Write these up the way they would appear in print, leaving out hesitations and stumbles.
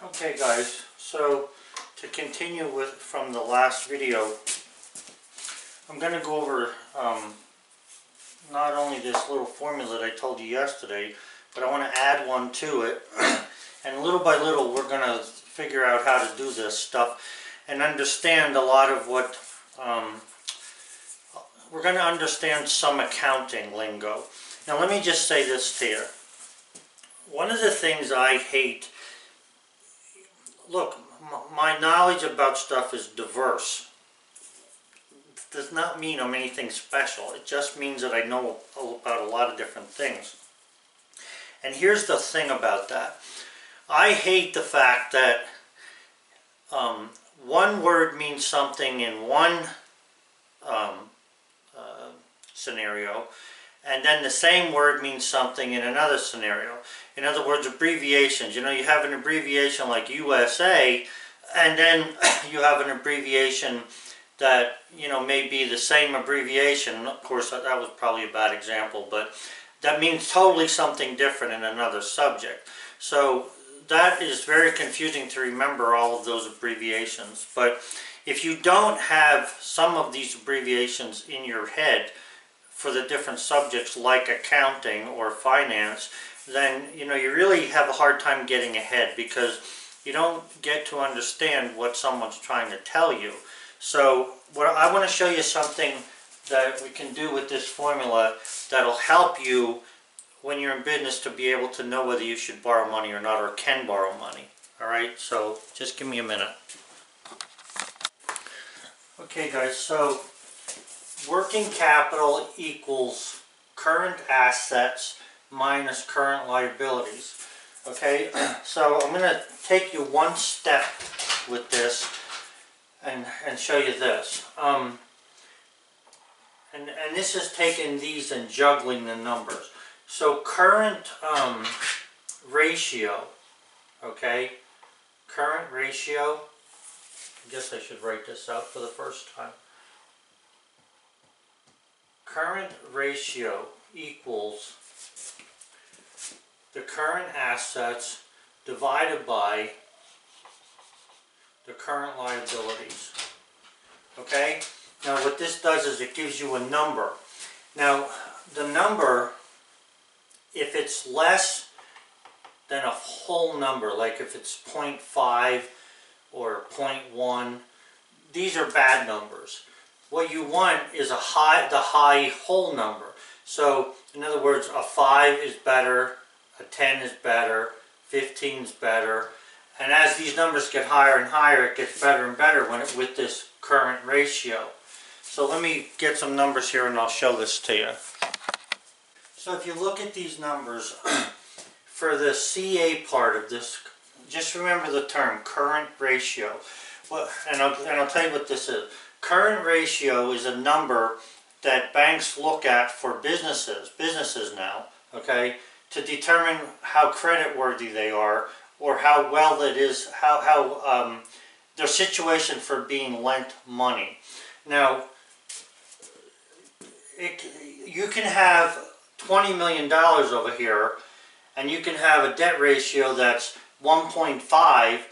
Okay guys, so to continue with from the last video, I'm going to go over not only this little formula that I told you yesterday, but I want to add one to it. And little by little we're going to figure out how to do this stuff and understand a lot of what we're going to understand some accounting lingo. Now let me just say this to you. One of the things I hate, look, my knowledge about stuff is diverse. It does not mean I'm anything special. It just means that I know about a lot of different things. And here's the thing about that. I hate the fact that one word means something in one scenario, and then the same word means something in another scenario. In other words, abbreviations. You know, you have an abbreviation like USA, and then you have an abbreviation that, you know, may be the same abbreviation. Of course, that was probably a bad example, but that means totally something different in another subject. So that is very confusing to remember, all of those abbreviations. But if you don't have some of these abbreviations in your head for the different subjects like accounting or finance, then you really have a hard time getting ahead, because you don't get to understand what someone's trying to tell you. So I want to show you something that we can do with this formula that'll help you when you're in business to be able to know whether you should borrow money or not, or can borrow money. Alright, so just give me a minute. Okay guys, so working capital equals current assets minus current liabilities. Okay, so I'm going to take you one step with this and show you this. And this is taking these and juggling the numbers. So current ratio, okay, current ratio, I guess I should write this out for the first time. Current ratio equals the current assets divided by the current liabilities. Okay? Now what this does is it gives you a number. Now the number, if it's less than a whole number, like if it's 0.5 or 0.1, these are bad numbers. What you want is the high whole number. So in other words, a 5 is better, a 10 is better, 15 is better, and as these numbers get higher and higher, it gets better and better with this current ratio. So let me get some numbers here and I'll show this to you. So if you look at these numbers, for the CA part of this, just remember the term current ratio. Well, and I'll tell you what this is. Current ratio is a number that banks look at for businesses now, okay, to determine how creditworthy they are, or how well it is, how their situation for being lent money. Now, you can have $20 million over here, and you can have a debt ratio that's 1.5,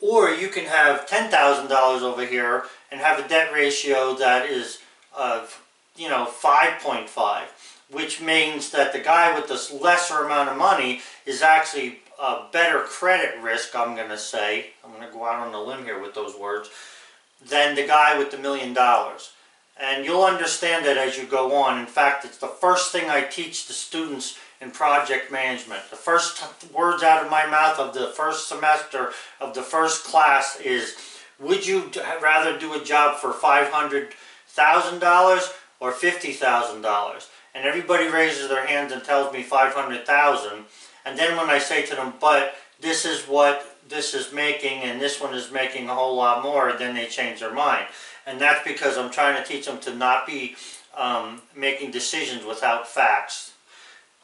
or you can have $10,000 over here and have a debt ratio that is 5.5, which means that the guy with this lesser amount of money is actually a better credit risk, I'm going to say, I'm going to go out on a limb here with those words, than the guy with the $1 million. And you'll understand that as you go on. In fact, it's the first thing I teach the students in project management. The first words out of my mouth of the first semester of the first class is, would you rather do a job for $500,000 or $50,000? And everybody raises their hands and tells me $500,000. And then when I say to them, but this is what this is making and this one is making a whole lot more, then they change their mind. And that's because I'm trying to teach them to not be making decisions without facts.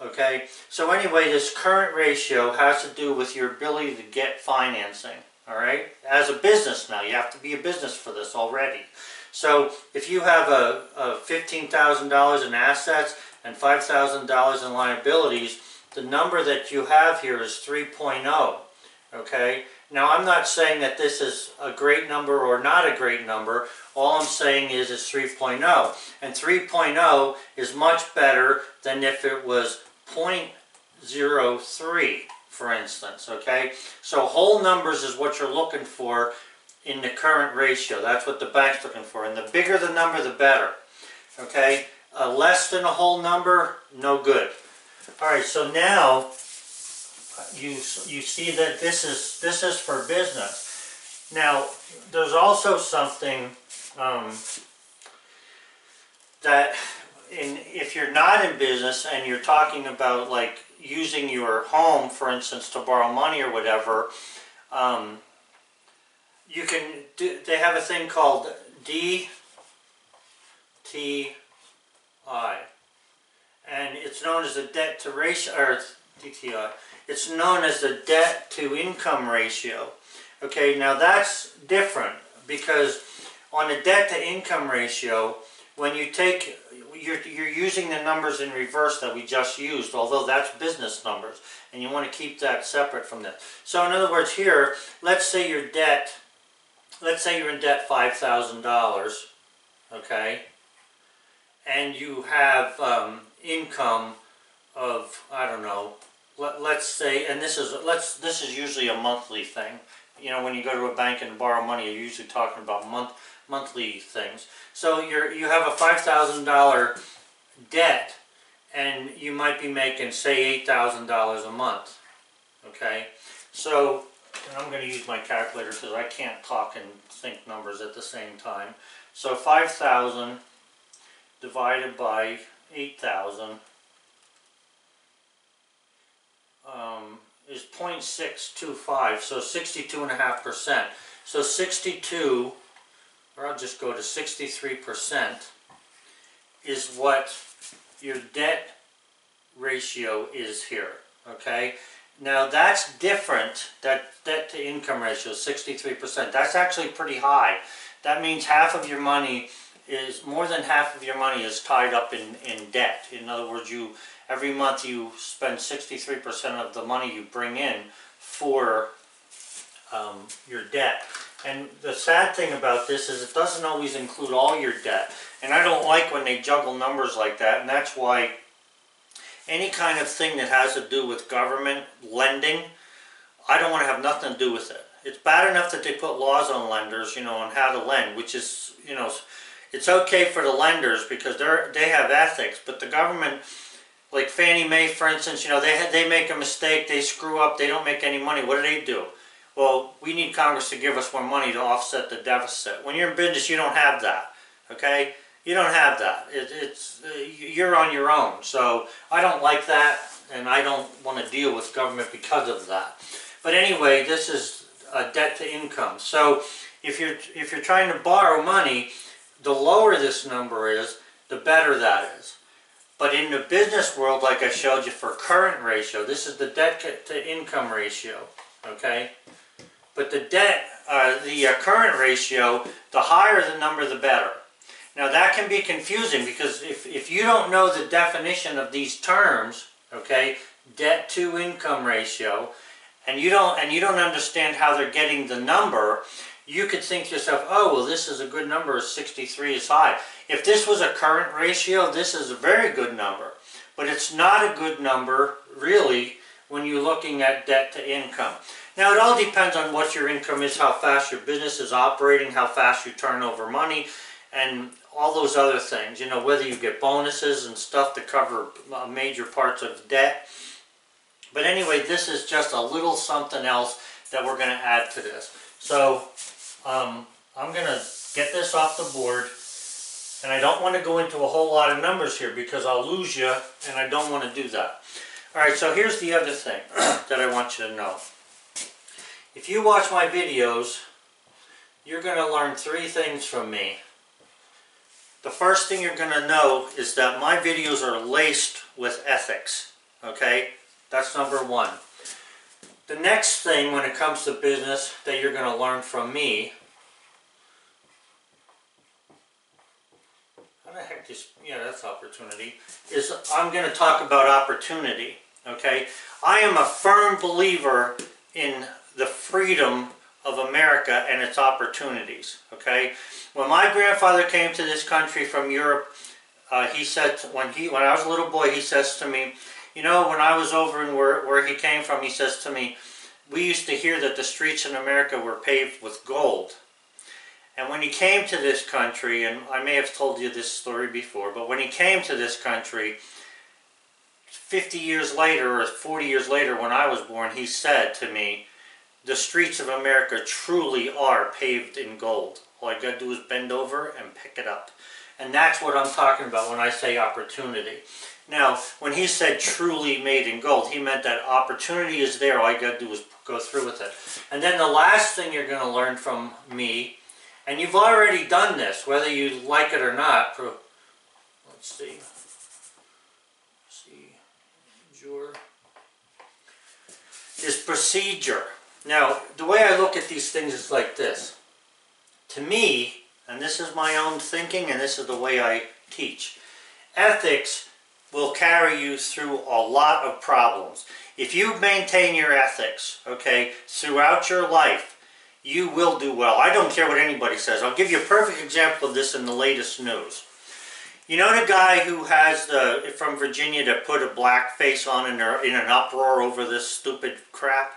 Okay, so anyway, this current ratio has to do with your ability to get financing. Alright, as a business now, you have to be a business for this already. So if you have a $15,000 in assets and $5,000 in liabilities, the number that you have here is 3.0. Okay? Now I'm not saying that this is a great number or not a great number. All I'm saying is it's 3.0. And 3.0 is much better than if it was 0.03, for instance. Okay? So whole numbers is what you're looking for in the current ratio. That's what the bank's looking for. And the bigger the number, the better. Okay? Less than a whole number, no good. Alright, so now you see that this is for business. Now, there's also something that if you're not in business and you're talking about like using your home, for instance, to borrow money or whatever, you can do, they have a thing called DTI, and it's known as the debt to ratio, or DTI. It's known as the debt to income ratio. Okay, now that's different because on the debt to income ratio, when you take, you're using the numbers in reverse that we just used, although that's business numbers, and you want to keep that separate from that. So in other words here, let's say you're in debt $5,000, okay, and you have income of, I don't know, let's say, and this is usually a monthly thing. You know, when you go to a bank and borrow money, you're usually talking about monthly things. So you have a $5,000 debt, and you might be making, say, $8,000 a month. Okay, so and I'm going to use my calculator because I can't talk and think numbers at the same time. So 5,000 divided by 8,000 is 0.625, so 62.5%. So 62, or I'll just go to 63%, is what your debt ratio is here, okay? Now that's different, that debt to income ratio is 63%. That's actually pretty high. That means more than half of your money is tied up in debt. In other words, every month you spend 63% of the money you bring in for your debt. And the sad thing about this is it doesn't always include all your debt. And I don't like when they juggle numbers like that, and that's why any kind of thing that has to do with government lending, I don't want to have nothing to do with it. It's bad enough that they put laws on lenders, you know, on how to lend, which is, you know, it's okay for the lenders because they have ethics, but the government, like Fannie Mae, for instance, you know, they make a mistake, they screw up, they don't make any money. What do? Well, we need Congress to give us more money to offset the deficit. When you're in business, you don't have that, okay? You don't have that. You're on your own. So I don't like that, and I don't want to deal with government because of that. But anyway, this is a debt to income. So if you're trying to borrow money, the lower this number is, the better that is. But in the business world, like I showed you for current ratio, this is the debt to income ratio, okay? But the current ratio, the higher the number, the better. Now that can be confusing because if you don't know the definition of these terms, okay, debt to income ratio, and you don't understand how they're getting the number, you could think to yourself, oh, well, this is a good number, 63 is high. If this was a current ratio, this is a very good number. But it's not a good number, really, when you're looking at debt to income. Now, it all depends on what your income is, how fast your business is operating, how fast you turn over money, and all those other things. You know, whether you get bonuses and stuff to cover major parts of debt. But anyway, this is just a little something else that we're going to add to this. So, I'm going to get this off the board, and I don't want to go into a whole lot of numbers here because I'll lose you, and I don't want to do that. Alright, so here's the other thing that I want you to know. If you watch my videos, you're going to learn 3 things from me. The first thing you're going to know is that my videos are laced with ethics. Okay? That's number 1. The next thing when it comes to business that you're going to learn from me, how the heck yeah, that's opportunity, is I'm going to talk about opportunity, okay? I am a firm believer in the freedom of America and its opportunities. Okay, when my grandfather came to this country from Europe, he said when I was a little boy, he says to me, you know, when I was over in where he came from, he says to me, we used to hear that the streets in America were paved with gold. And when he came to this country, and I may have told you this story before, but when he came to this country, 50 years later or 40 years later when I was born, he said to me, the streets of America truly are paved in gold. All I got to do is bend over and pick it up. And that's what I'm talking about when I say opportunity. Now, when he said truly made in gold, he meant that opportunity is there. All you got to do is go through with it. And then the last thing you're going to learn from me, and you've already done this, whether you like it or not. Let's see. Is procedure. Now, the way I look at these things is like this. To me, and this is my own thinking, and this is the way I teach, ethics will carry you through a lot of problems. If you maintain your ethics, okay, throughout your life, you will do well. I don't care what anybody says. I'll give you a perfect example of this in the latest news. You know the guy who has from Virginia that put a black face on and they're in an uproar over this stupid crap?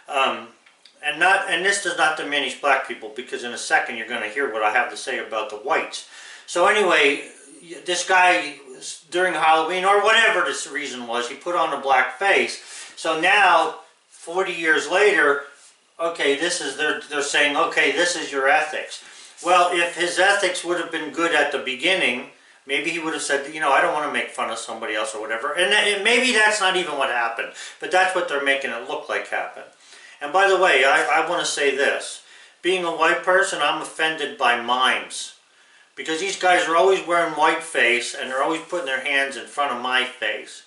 And this does not diminish black people, because in a second you're going to hear what I have to say about the whites. So anyway, this guy, during Halloween or whatever this reason was, he put on a black face. So now, 40 years later, okay, they're saying, okay, this is your ethics. Well, if his ethics would have been good at the beginning, maybe he would have said, you know, I don't want to make fun of somebody else or whatever. And maybe that's not even what happened. But that's what they're making it look like happened. And by the way, I want to say this. Being a white person, I'm offended by mimes. Because these guys are always wearing white face and they're always putting their hands in front of my face.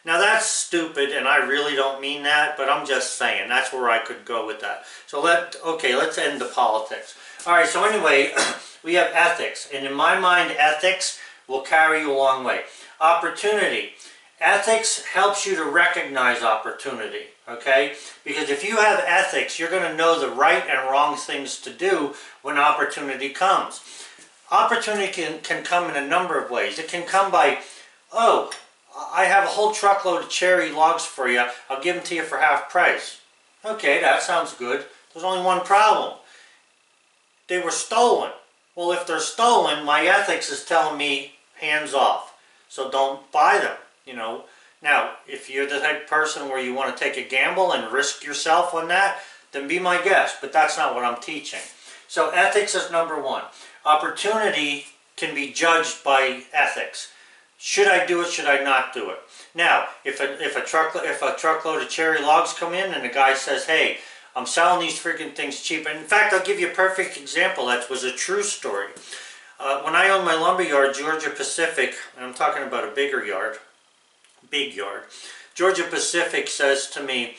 Now that's stupid, and I really don't mean that, but I'm just saying that's where I could go with that. So let's end the politics. Alright, so anyway, we have ethics. And in my mind, ethics will carry you a long way. Opportunity. Ethics helps you to recognize opportunity, okay? Because if you have ethics, you're going to know the right and wrong things to do when opportunity comes. Opportunity can come in a number of ways. It can come by, oh, I have a whole truckload of cherry logs for you. I'll give them to you for half price. Okay, that sounds good. There's only one problem. They were stolen. Well, if they're stolen, my ethics is telling me hands off. So don't buy them, you know. Now, if you're the type of person where you want to take a gamble and risk yourself on that, then be my guest. But that's not what I'm teaching. So ethics is number one. Opportunity can be judged by ethics. Should I do it? Should I not do it? Now, if a truckload of cherry logs come in and the guy says, hey, I'm selling these freaking things cheap. And in fact, I'll give you a perfect example. That was a true story. When I owned my lumber yard, Georgia Pacific, and I'm talking about a big yard, Georgia Pacific says to me,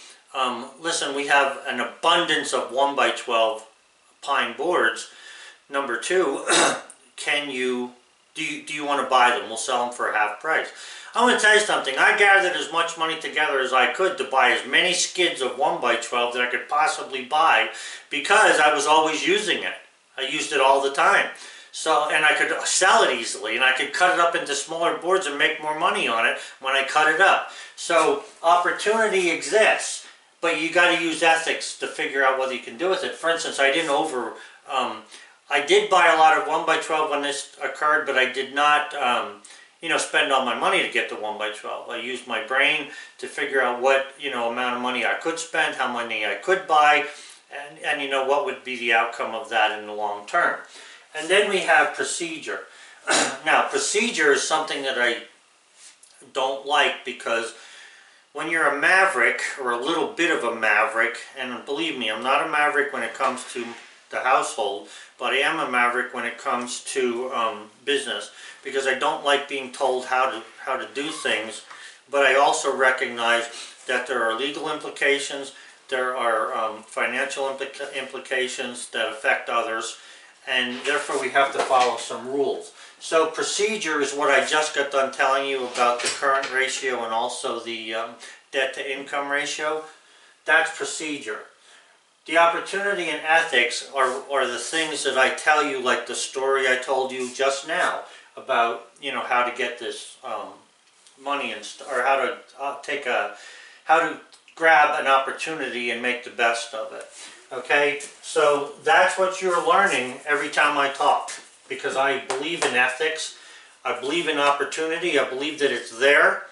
listen, we have an abundance of 1x12 pine boards. Number two, do you want to buy them? We'll sell them for half price. I'm going to tell you something. I gathered as much money together as I could to buy as many skids of 1x12 that I could possibly buy, because I was always using it. I used it all the time. So, and I could sell it easily, and I could cut it up into smaller boards and make more money on it when I cut it up. So opportunity exists, but you got to use ethics to figure out whether you can do with it. For instance, I did buy a lot of 1x12 when this occurred, but I did not, spend all my money to get the 1x12. I used my brain to figure out what, amount of money I could spend, how money I could buy, and what would be the outcome of that in the long term. And then we have procedure. Now, procedure is something that I don't like, because when you're a maverick, or a little bit of a maverick, and believe me, I'm not a maverick when it comes to the household, but I am a maverick when it comes to business, because I don't like being told how to do things. But I also recognize that there are legal implications, there are financial implications that affect others, and therefore we have to follow some rules. So procedure is what I just got done telling you about, the current ratio and also the debt to income ratio. That's procedure. the opportunity and ethics are the things that I tell you, like the story I told you just now about, you know, how to get this money and or how to how to grab an opportunity and make the best of it. Okay, so that's what you're learning every time I talk, because I believe in ethics, I believe in opportunity, I believe that it's there.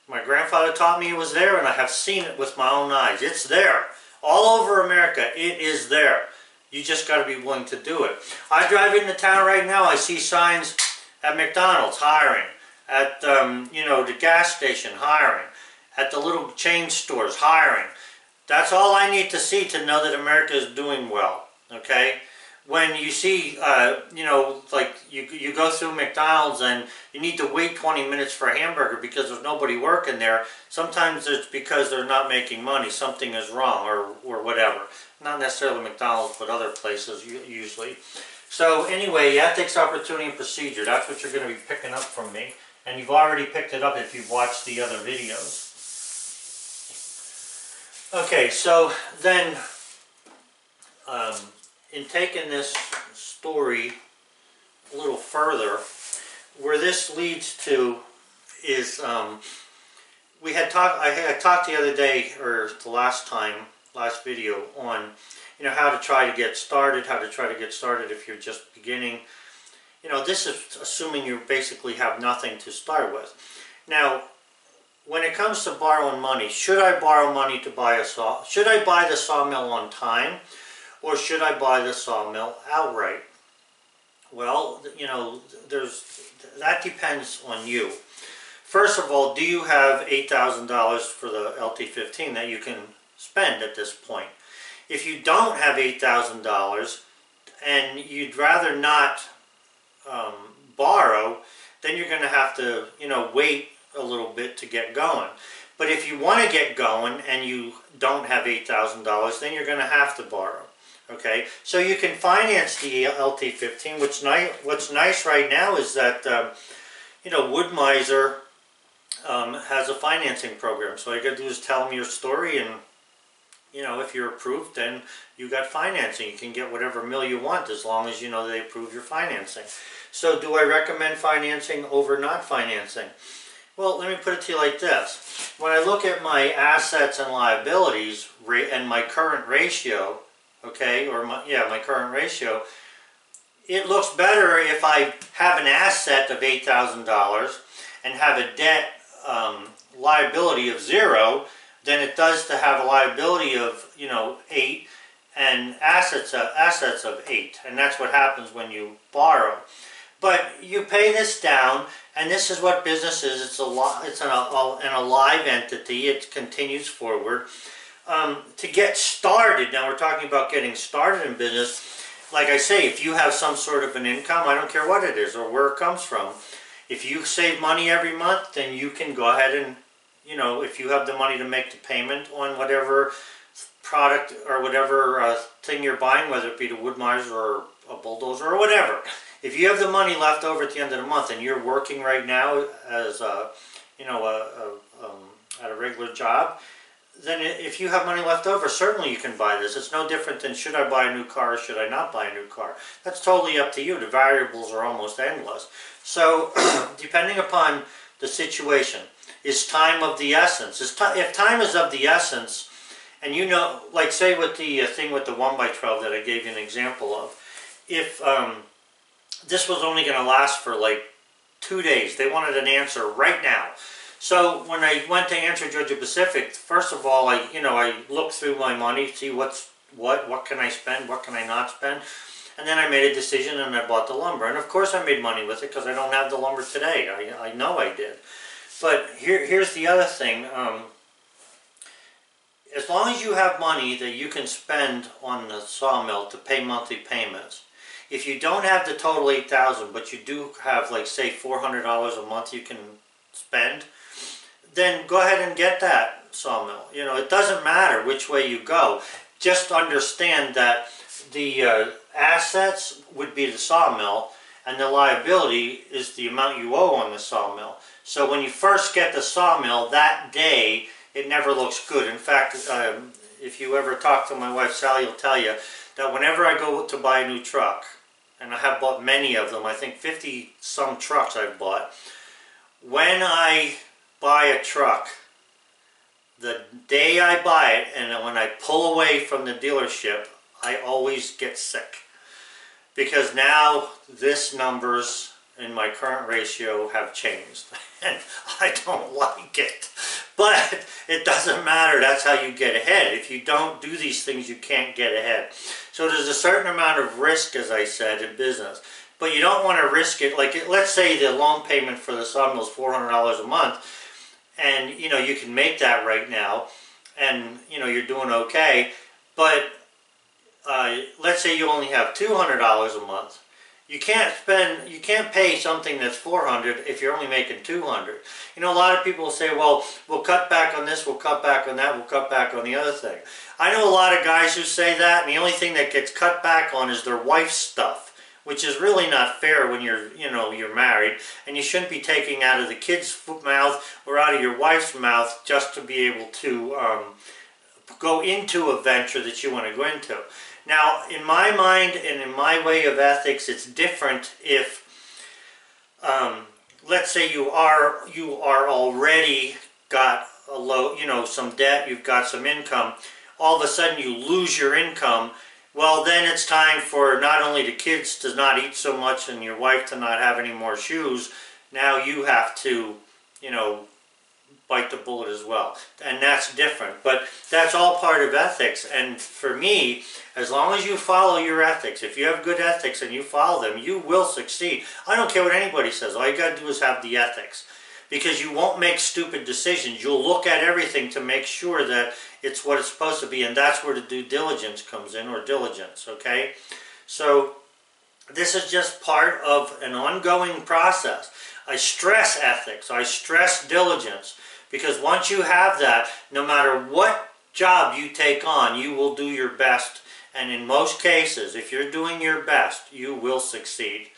My grandfather taught me it was there, and I have seen it with my own eyes. It's there. All over America, it is there. You just got to be willing to do it. I drive into town right now, I see signs at McDonald's, hiring. At, you know, the gas station, hiring. At the little chain stores, hiring. That's all I need to see to know that America is doing well, okay? When you see, you know, like you go through McDonald's and you need to wait 20 minutes for a hamburger because there's nobody working there, sometimes it's because they're not making money, something is wrong or whatever. Not necessarily McDonald's, but other places usually. So anyway, ethics, opportunity, and procedure, that's what you're going to be picking up from me. And you've already picked it up if you've watched the other videos. Okay, so then, in taking this story a little further, where this leads to is, I had talked the other day, or the last video, on, you know, how to try to get started, if you're just beginning. You know, this is assuming you basically have nothing to start with. Now, when it comes to borrowing money, should I borrow money to buy a saw? Should I buy the sawmill on time, or should I buy the sawmill outright? Well, you know, that depends on you. First of all, do you have $8,000 for the LT15 that you can spend at this point? If you don't have $8,000 and you'd rather not borrow, then you're going to have to, you know, wait a little bit to get going. But if you want to get going and you don't have $8,000, then you're going to have to borrow. Okay, so you can finance the LT15. What's nice right now is that you know, Wood-Mizer has a financing program. So all you got to do is tell them your story, and you know, if you're approved, then you got financing. You can get whatever mill you want as long as you know they approve your financing. So do I recommend financing over not financing? Well, let me put it to you like this. When I look at my assets and liabilities and my current ratio, okay, or my current ratio, it looks better if I have an asset of $8,000 and have a debt liability of 0 than it does to have a liability of, you know, 8 and assets of 8. And that's what happens when you borrow. But you pay this down, and this is what business is. It's an alive entity. It continues forward. To get started, now we're talking about getting started in business. Like I say, if you have some sort of an income, I don't care what it is or where it comes from. If you save money every month, then you can go ahead and, you know, if you have the money to make the payment on whatever product or whatever thing you're buying, whether it be the Wood-Mizer or a bulldozer or whatever. If you have the money left over at the end of the month and you're working right now as you know, at a regular job, then if you have money left over, certainly you can buy this. It's no different than should I buy a new car or should I not buy a new car. That's totally up to you. The variables are almost endless. So depending upon the situation, is time of the essence? If time is of the essence, and you know, like say with the thing with the 1x12 that I gave you an example of, if this was only going to last for like 2 days. They wanted an answer right now. So when I went to answer Georgia-Pacific, first of all, I looked through my money, see what can I spend, what can I not spend, and then I made a decision and I bought the lumber. And of course I made money with it because I don't have the lumber today. I know I did. But here's the other thing. As long as you have money that you can spend on the sawmill to pay monthly payments, if you don't have the total $8,000, but you do have, like, say, $400 a month you can spend, then go ahead and get that sawmill. You know, it doesn't matter which way you go. Just understand that the assets would be the sawmill, and the liability is the amount you owe on the sawmill. So when you first get the sawmill, that day, it never looks good. In fact, if you ever talk to my wife Sally, will tell you that whenever I go to buy a new truck, and I have bought many of them, I think 50 some trucks I've bought, when I buy a truck, the day I buy it and when I pull away from the dealership, I always get sick. Because now this numbers in my current ratio have changed and I don't like it. But it doesn't matter, that's how you get ahead. If you don't do these things, you can't get ahead. So there's a certain amount of risk, as I said, in business. But you don't want to risk it. Like, let's say the loan payment for the sawmill is $400 a month, and you know you can make that right now, and you know you're doing okay. But let's say you only have $200 a month. You can't pay something that's $400 if you're only making $200. You know, a lot of people say, well, we'll cut back on this, we'll cut back on that, we'll cut back on the other thing. I know a lot of guys who say that, and the only thing that gets cut back on is their wife's stuff, which is really not fair when you're married, and you shouldn't be taking out of the kid's mouth or out of your wife's mouth just to be able to go into a venture that you want to go into. Now, in my mind and in my way of ethics, it's different if, let's say you are already got a low, some debt, you've got some income, all of a sudden you lose your income. Well, then it's time for not only the kids to not eat so much and your wife to not have any more shoes. Now you have to, bite the bullet as well. And that's different. But that's all part of ethics. And for me, as long as you follow your ethics, if you have good ethics and you follow them, you will succeed. I don't care what anybody says. All you got to do is have the ethics. Because you won't make stupid decisions. You'll look at everything to make sure that it's what it's supposed to be. And that's where the due diligence comes in, or diligence, okay? So this is just part of an ongoing process. I stress ethics. I stress diligence. Because once you have that, no matter what job you take on, you will do your best. And in most cases, if you're doing your best, you will succeed.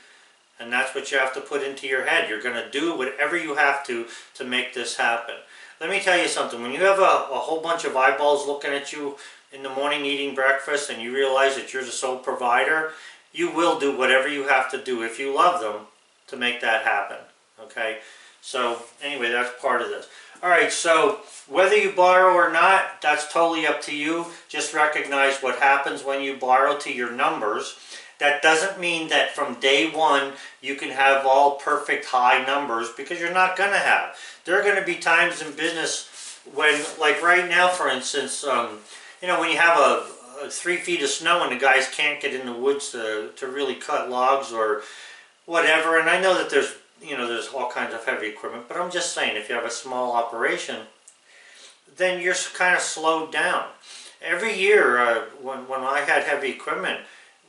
And that's what you have to put into your head. You're going to do whatever you have to make this happen. Let me tell you something. When you have a whole bunch of eyeballs looking at you in the morning eating breakfast and you realize that you're the sole provider, you will do whatever you have to do if you love them to make that happen. Okay? So anyway, that's part of this. Alright, so whether you borrow or not, that's totally up to you. Just recognize what happens when you borrow to your numbers. That doesn't mean that from day one you can have all perfect high numbers, because you're not going to have. There are going to be times in business when, like right now for instance, when you have a 3 feet of snow and the guys can't get in the woods to really cut logs or whatever, and I know that there's all kinds of heavy equipment, but I'm just saying, if you have a small operation, then you're kind of slowed down. Every year, when I had heavy equipment,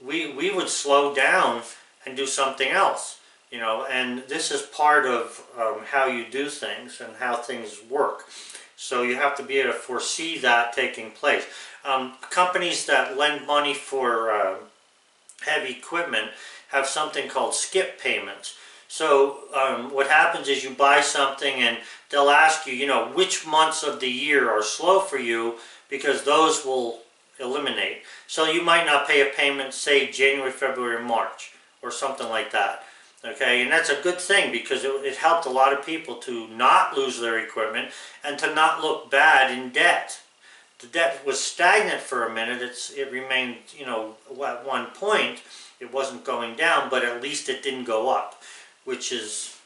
we would slow down and do something else, and this is part of how you do things and how things work. So you have to be able to foresee that taking place. Companies that lend money for heavy equipment have something called skip payments. So what happens is you buy something and they'll ask you, which months of the year are slow for you, because those will eliminate. So you might not pay a payment, say January, February, March, or something like that. Okay, and that's a good thing, because it helped a lot of people to not lose their equipment and to not look bad in debt. The debt was stagnant for a minute. It remained, at one point it wasn't going down, but at least it didn't go up, which is,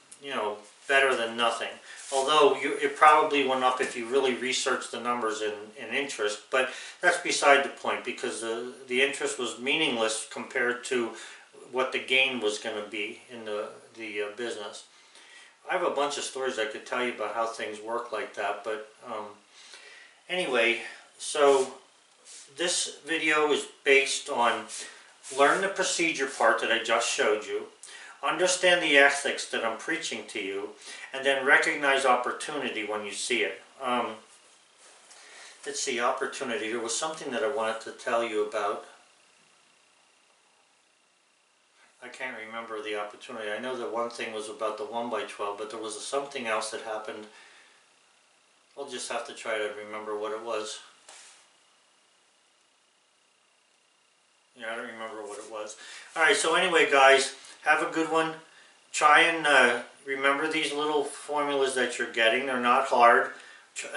better than nothing. Although it probably went up if you really researched the numbers in interest, but that's beside the point, because the interest was meaningless compared to what the gain was going to be in the business. I have a bunch of stories I could tell you about how things work like that, but anyway, so this video is based on learn the procedure part that I just showed you, understand the ethics that I'm preaching to you, and then recognize opportunity when you see it. Let's see, opportunity. There was something that I wanted to tell you about. I can't remember the opportunity. I know that one thing was about the 1x12, but there was something else that happened. I'll just have to try to remember what it was. Yeah, I don't remember what it was. Alright, so anyway guys, have a good one. Try and remember these little formulas that you're getting. They're not hard.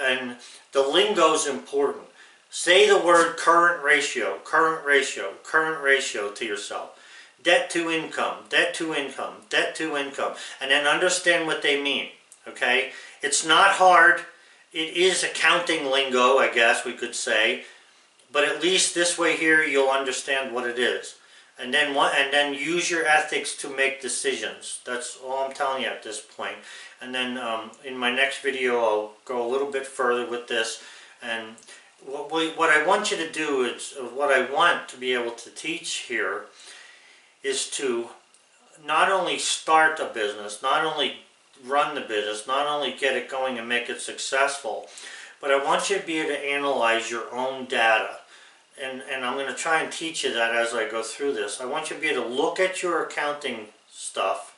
And the lingo's important. Say the word current ratio, current ratio, current ratio to yourself. Debt to income, debt to income, debt to income. And then understand what they mean. Okay? It's not hard. It is accounting lingo, I guess we could say. But at least this way here, you'll understand what it is. And then use your ethics to make decisions. That's all I'm telling you at this point. And then in my next video, I'll go a little bit further with this. And what I want you to do is, what I want to be able to teach here is to not only start a business, not only run the business, not only get it going and make it successful, but I want you to be able to analyze your own data. And I'm going to try and teach you that as I go through this. I want you to be able to look at your accounting stuff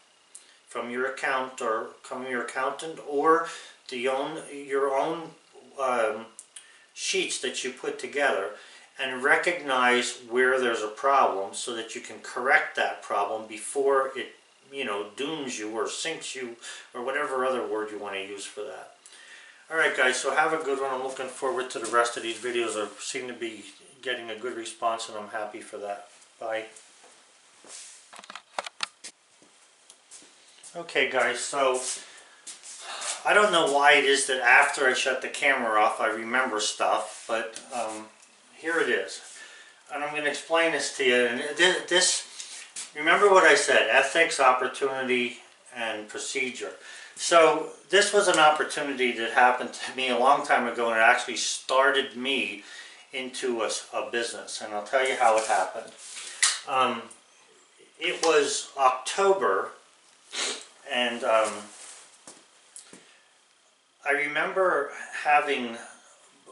from your accountant or your own sheets that you put together, and recognize where there's a problem so that you can correct that problem before it, dooms you or sinks you or whatever other word you want to use for that. Alright guys, so have a good one. I'm looking forward to the rest of these videos. I seem to be getting a good response and I'm happy for that. Bye. Okay guys, so I don't know why it is that after I shut the camera off I remember stuff, but here it is. And I'm going to explain this to you. And remember what I said, ethics, opportunity, and procedure. So this was an opportunity that happened to me a long time ago, and it actually started me into a business. And I'll tell you how it happened. It was October, and I remember having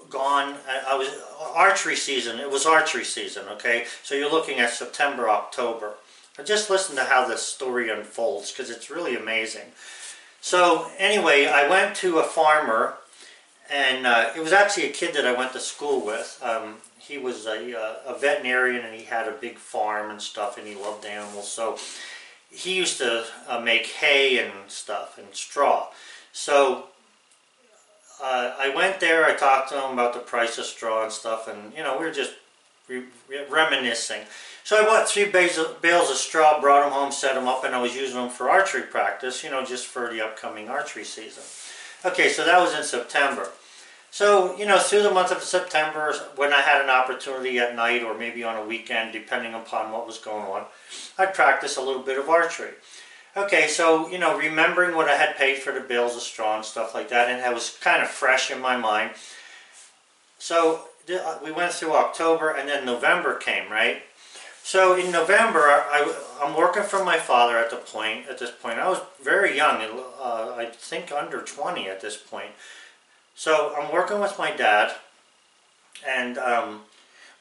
gone, I was archery season, it was archery season, okay? So you're looking at September, October. But just listen to how this story unfolds, because it's really amazing. So anyway, I went to a farmer, and it was actually a kid that I went to school with. He was a veterinarian, and he had a big farm and stuff, and he loved animals. So he used to make hay and stuff and straw. So I went there, I talked to him about the price of straw and stuff, and we were just reminiscing. So I bought 3 bales of straw, brought them home, set them up, and I was using them for archery practice, just for the upcoming archery season. Okay, so that was in September. So, through the month of September, when I had an opportunity at night or maybe on a weekend, depending upon what was going on, I'd practice a little bit of archery. Okay, so, remembering what I had paid for the bales of straw and stuff like that, and it was kind of fresh in my mind. So, we went through October, and then November came, right? So, in November, I'm working for my father at this point. I was very young, I think under 20 at this point. So, I'm working with my dad, and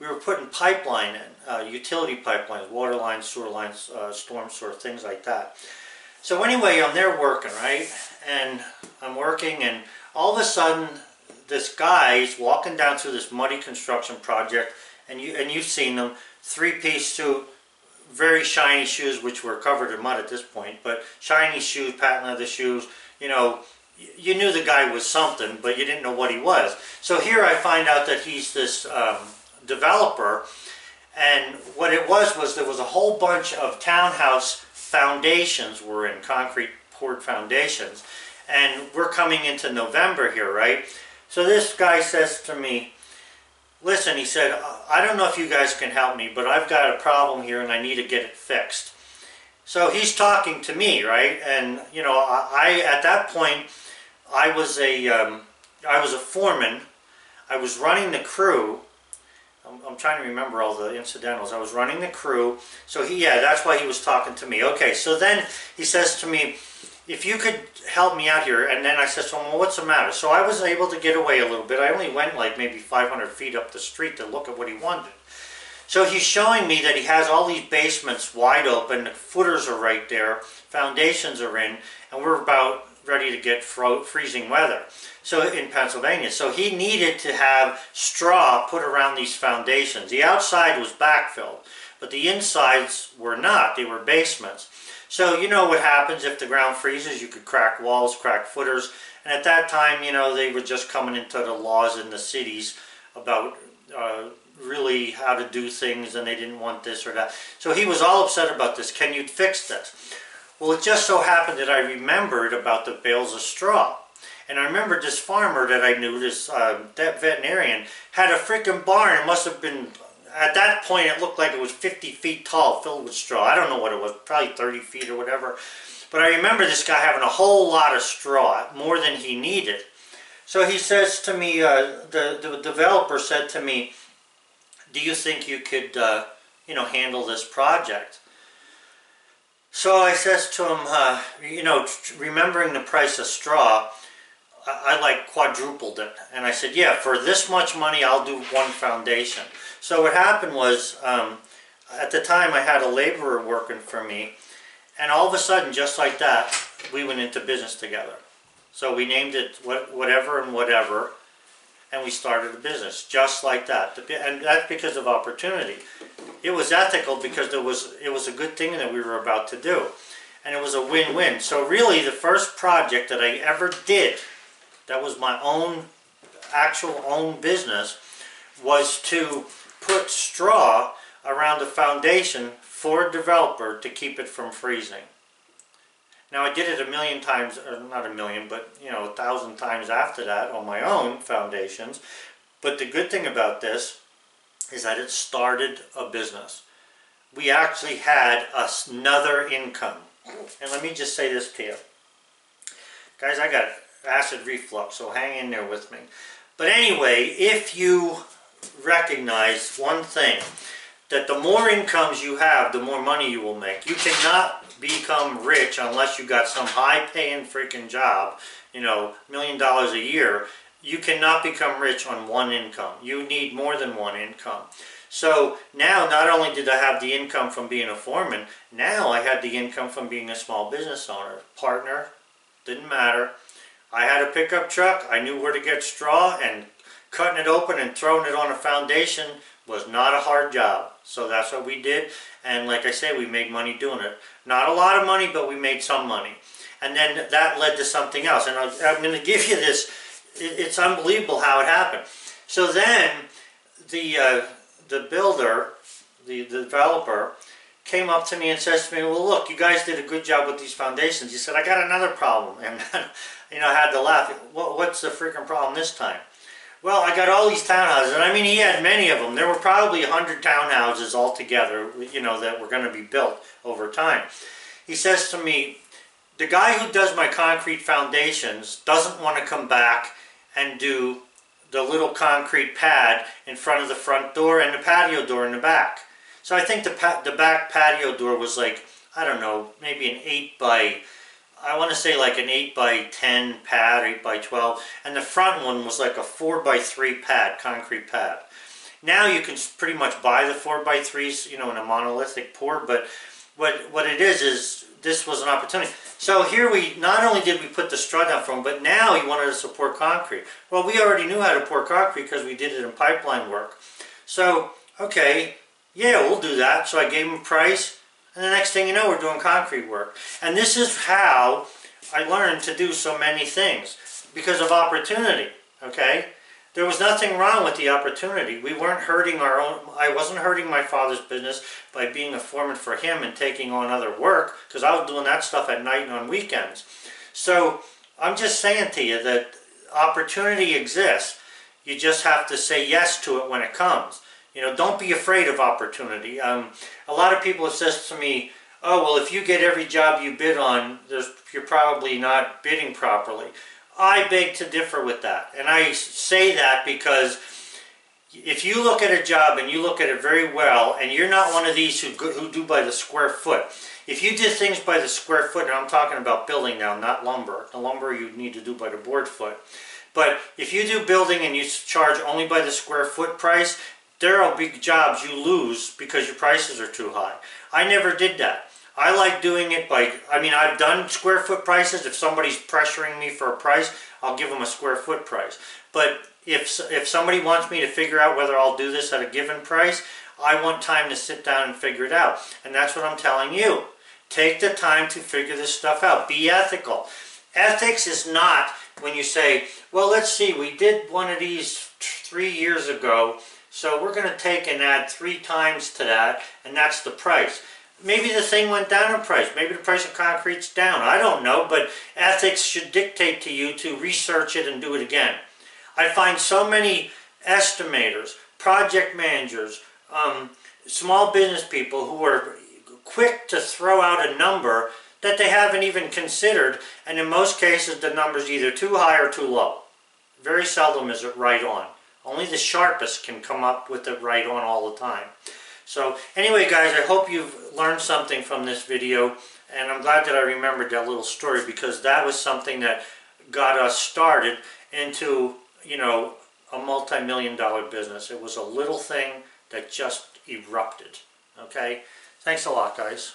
we were putting pipeline in, utility pipelines, water lines, sewer lines, storm sewer, things like that. So anyway, I'm there working, right? And I'm working, and all of a sudden, this guy's walking down through this muddy construction project, and you've seen them, 3-piece suit, very shiny shoes, which were covered in mud at this point, but shiny shoes, patent leather shoes, you knew the guy was something, but you didn't know what he was. So here I find out that he's this developer, and what it was there was a whole bunch of townhouse foundations were in, concrete poured foundations, and we're coming into November here, right? So this guy says to me, listen, he said, I don't know if you guys can help me, but I've got a problem here and I need to get it fixed. So he's talking to me, right? And I at that point I was a foreman. I was running the crew. I'm trying to remember all the incidentals. I was running the crew. So that's why he was talking to me. Okay, so then he says to me, if you could help me out here. And then I said to him, well, what's the matter? So I was able to get away a little bit. I only went like maybe 500 feet up the street to look at what he wanted. So he's showing me that he has all these basements wide open, the footers are right there, foundations are in, and we're about ready to get freezing weather. So in Pennsylvania. So he needed to have straw put around these foundations. The outside was backfilled, but the insides were not. They were basements. So you know what happens if the ground freezes? You could crack walls, crack footers, and at that time, you know, they were just coming into the laws in the cities about really how to do things, and they didn't want this or that. So he was all upset about this. Can you fix this? Well, it just so happened that I remembered about the bales of straw. And I remember this farmer that I knew, this that veterinarian, had a freaking barn. It must have been, at that point, it looked like it was 50 feet tall, filled with straw. I don't know what it was, probably 30 feet or whatever. But I remember this guy having a whole lot of straw, more than he needed. So he says to me, the developer said to me, do you think you could, you know, handle this project? So I says to him, you know, remembering the price of straw, I like quadrupled it. And I said, yeah, for this much money, I'll do one foundation. So what happened was, at the time I had a laborer working for me, and all of a sudden, just like that, we went into business together. So we named it whatever and whatever, and we started a business just like that. And that's because of opportunity. It was ethical because it was a good thing that we were about to do. And it was a win-win. So really the first project that I ever did, that was my own, actual own business, was to put straw around the foundation for a developer to keep it from freezing. Now I did it a million times, or not a million, but you know, 1,000 times after that on my own foundations. But the good thing about this is that it started a business. We actually had another income. And let me just say this to you. Guys, I got acid reflux, so hang in there with me. But anyway, if you recognize one thing, that the more incomes you have, the more money you will make. You cannot become rich unless you got some high-paying freaking job, you know, $1 million a year. You cannot become rich on one income. You need more than one income. So now, not only did I have the income from being a foreman, now I had the income from being a small business owner. Partner, didn't matter. I had a pickup truck. I knew where to get straw, and cutting it open and throwing it on a foundation was not a hard job. So that's what we did, and like I say, we made money doing it. Not a lot of money, but we made some money. And then that led to something else, and I'm going to give you this. It's unbelievable how it happened. So then the builder, the developer, came up to me and says to me, well, look, you guys did a good job with these foundations. He said, I got another problem. And you know, I had to laugh. What's the freaking problem this time? Well, I got all these townhouses, and I mean, he had many of them. There were probably 100 townhouses altogether, you know, that were going to be built over time. He says to me, the guy who does my concrete foundations doesn't want to come back and do the little concrete pad in front of the front door and the patio door in the back. So I think the back patio door was like, I don't know, maybe an 8 by, I want to say like an 8 by 10 pad, 8 by 12, and the front one was like a 4 by 3 pad, concrete pad. Now you can pretty much buy the 4 by 3s, you know, in a monolithic pour, but what it is this was an opportunity. So here we, not only did we put the straw down for him, but now he wanted us to pour concrete. Well, we already knew how to pour concrete because we did it in pipeline work. So, okay, yeah, we'll do that. So I gave him a price, and the next thing you know, we're doing concrete work. And this is how I learned to do so many things, because of opportunity, okay? There was nothing wrong with the opportunity. We weren't hurting our own, I wasn't hurting my father's business by being a foreman for him and taking on other work, because I was doing that stuff at night and on weekends. So I'm just saying to you that opportunity exists. You just have to say yes to it when it comes. You know, don't be afraid of opportunity. A lot of people have said to me, oh, well, if you get every job you bid on, you're probably not bidding properly. I beg to differ with that. And I say that because if you look at a job and you look at it very well, and you're not one of these who do by the square foot. If you did things by the square foot, and I'm talking about building now, not lumber. The lumber you need to do by the board foot. But if you do building and you charge only by the square foot price, there are big jobs you lose because your prices are too high. I never did that. I like doing it by, I mean, I've done square foot prices. If somebody's pressuring me for a price, I'll give them a square foot price. But if somebody wants me to figure out whether I'll do this at a given price, I want time to sit down and figure it out. And that's what I'm telling you. Take the time to figure this stuff out. Be ethical. Ethics is not when you say, well, let's see, we did one of these 3 years ago, so we're going to take and add 3 times to that, and that's the price. Maybe the thing went down in price. Maybe the price of concrete's down. I don't know, but ethics should dictate to you to research it and do it again. I find so many estimators, project managers, small business people who are quick to throw out a number that they haven't even considered, and in most cases the number's either too high or too low. Very seldom is it right on. Only the sharpest can come up with it right on all the time. So anyway guys, I hope you've learned something from this video, and I'm glad that I remembered that little story, because that was something that got us started into, you know, a multi-million-dollar business. It was a little thing that just erupted. Okay? Thanks a lot, guys.